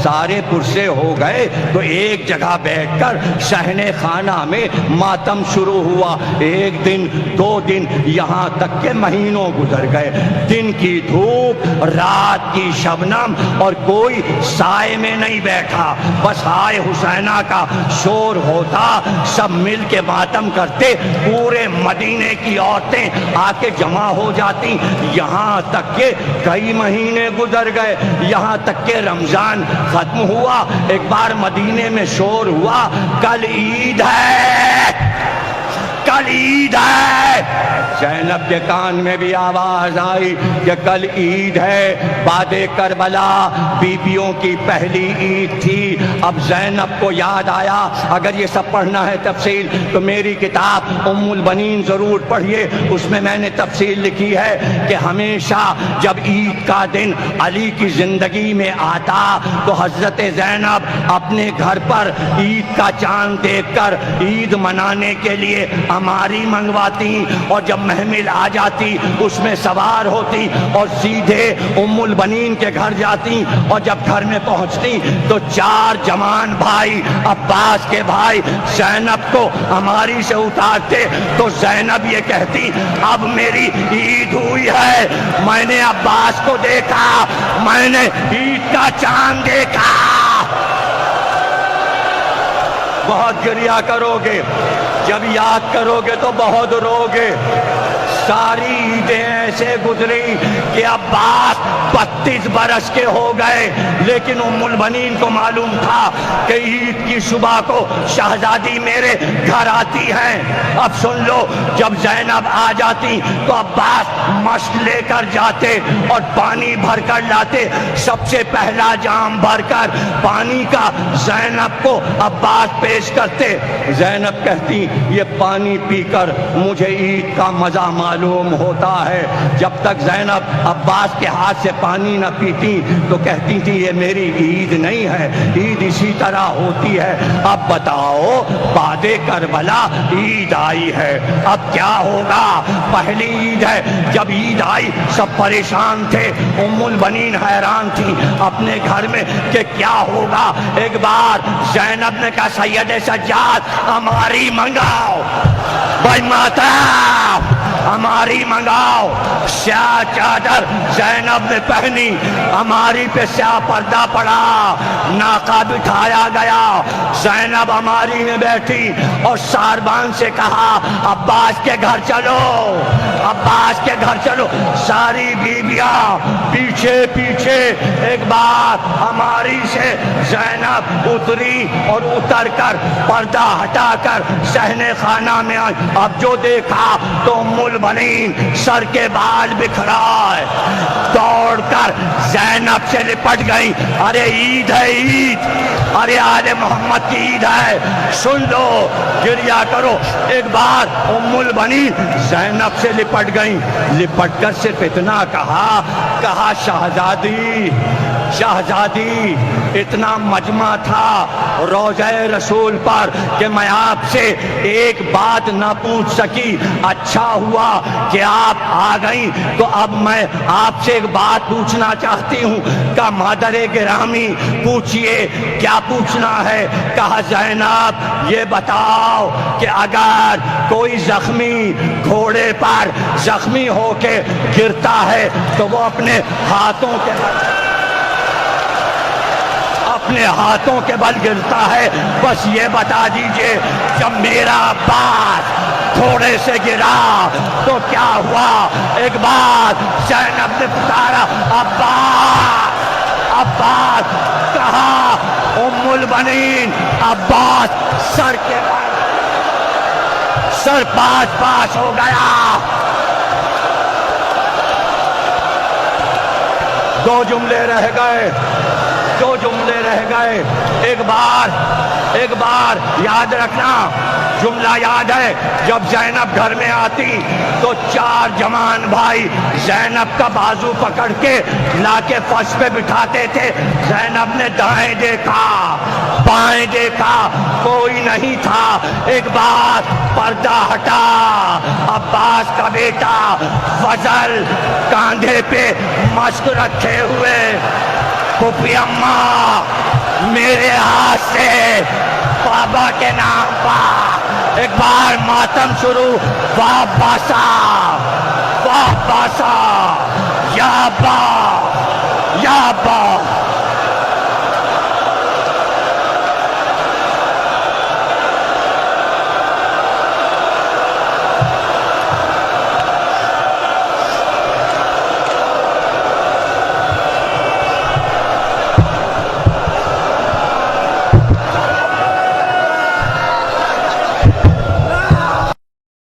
سارے پرسے ہو گئے تو ایک جگہ بیٹھ کر صحن خانہ میں ماتم شروع ہوا۔ ایک دن، 2 دن، یہاں تک کہ مہینوں گزر گئے۔ دن کی دھوپ، رات کی شبنم، اور کوئی سائے میں نہیں بیٹھا، بس ہائے حسینہ کا شور ہوتا، سب مل کے ماتم کرتے، پورے مدینے کی عورتیں آ کے جمع ہو جاتی، یہاں تک کہ کئی مہینے گزر گئے، یہاں تک کہ رمضان ختم ہوا۔ ایک بار مدینے میں شور ہوا، کل عید ہے، کل عید ہے۔ زینب کے کان میں بھی آواز آئی کہ کل عید ہے، بعد کربلا بیبیوں کی پہلی عید تھی۔ اب زینب کو یاد آیا، اگر یہ سب پڑھنا ہے تفصیل تو میری کتاب ام البنین ضرور پڑھیے، اس میں نے تفصیل لکھی ہے کہ ہمیشہ جب عید کا دن علی کی زندگی میں آتا تو حضرت زینب اپنے گھر پر عید کا چاند دیکھ کر عید منانے کے لیے ہماری منگواتی، اور جب محمل آ جاتی اس میں سوار ہوتی اور سیدھے ام البنین کے گھر جاتی، اور جب گھر میں پہنچتی تو 4 جوان بھائی عباس کے بھائی زینب کو ہماری سے اتارتے، تو زینب یہ کہتی اب میری عید ہوئی ہے، میں نے عباس کو دیکھا، میں نے عید کا چاند دیکھا۔ بہت گریہ کرو گے، جب یاد کرو گے تو بہت رو گے۔ ساری عیدیں ایسے گزری کہ عباس 32 برس کے ہو گئے، لیکن ام البنین کو معلوم تھا کہ عید کی صبح کو شہزادی میرے گھر آتی ہیں۔ اب سن لو، جب زینب آ جاتی تو عباس مشک لے کر جاتے اور پانی بھر کر لاتے، سب سے پہلا جام بھر کر پانی کا زینب کو عباس پیش کرتے۔ زینب کہتی یہ پانی پی کر مجھے عید کا مزہ معلوم ہوتا ہے۔ جب تک زینب عباس کے ہاتھ سے پانی نہ پیتی تو کہتی تھی یہ میری عید نہیں ہے، عید اسی طرح ہوتی ہے۔ اب بتاؤ، بعد کربلا عید آئی ہے، اب کیا ہوگا؟ پہلی عید ہے، جب عید آئی سب پریشان تھے، ام البنین حیران تھی اپنے گھر میں کہ کیا ہوگا۔ ایک بار زینب نے کہا سید سجاد ہماری منگاؤ، بھائی ماتا ہماری منگاؤ۔ سیاہ چادر زینب نے پہنی، ہماری پہ سیاہ پردہ پڑا، ناقہ بٹھایا گیا، زینب ہماری میں بیٹھی اور ساربان سے کہا عباس کے گھر چلو، عباس کے گھر چلو۔ ساری بیبیاں پیچھے پیچھے، ایک بار ہماری سے زینب اتری اور اتر کر پردہ ہٹا کر صحن خانہ میں آئی۔ اب جو دیکھا تو ام البنین سر کے بال بکھرا ہے، دوڑ کر زینب سے لپٹ گئی، ارے عید ہے عید، ارے آل محمد کی عید ہے، سن لو، گریہ کرو۔ ایک بار ام البنین زینب سے لپٹ گئی، لپٹ کر صرف اتنا کہا شہزادی، شہزادی، اتنا مجمع تھا روضہ رسول پر کہ میں آپ سے ایک بات نہ پوچھ سکی، اچھا ہوا کہ آپ آ گئیں، تو اب میں آپ سے ایک بات پوچھنا چاہتی ہوں۔ کہ مادر گرامی پوچھئے، کیا پوچھنا ہے؟ کہا زینب یہ بتاؤ کہ اگر کوئی زخمی گھوڑے پر زخمی ہو کے گرتا ہے تو وہ اپنے ہاتھوں کے بل گرتا ہے، بس یہ بتا دیجئے جب میرا عباس گھوڑے سے گرا تو کیا ہوا؟ ایک بار زینب نے پکارا عباس، عباس، کہا ام البنین عباس سر کے بل، سر پاس ہو گیا۔ 2 جملے رہ گئے، 2 جملے رہ گئے۔ ایک بار یاد رکھنا، جملہ یاد ہے، جب زینب گھر میں آتی تو 4 جوان بھائی زینب کا بازو پکڑ کے لا کے فرش پہ بٹھاتے تھے۔ زینب نے دائیں دیکھا، بائیں دیکھا، کوئی نہیں تھا۔ ایک بار پردہ ہٹا، عباس کا بیٹا فضل کاندھے پہ مشک رکھے ہوئے، پھوپھی اماں میرے ہاتھ سے بابا کے نام پر ایک بار ماتم شروع. واہ باسا، واہ باسا، یا با، یا با.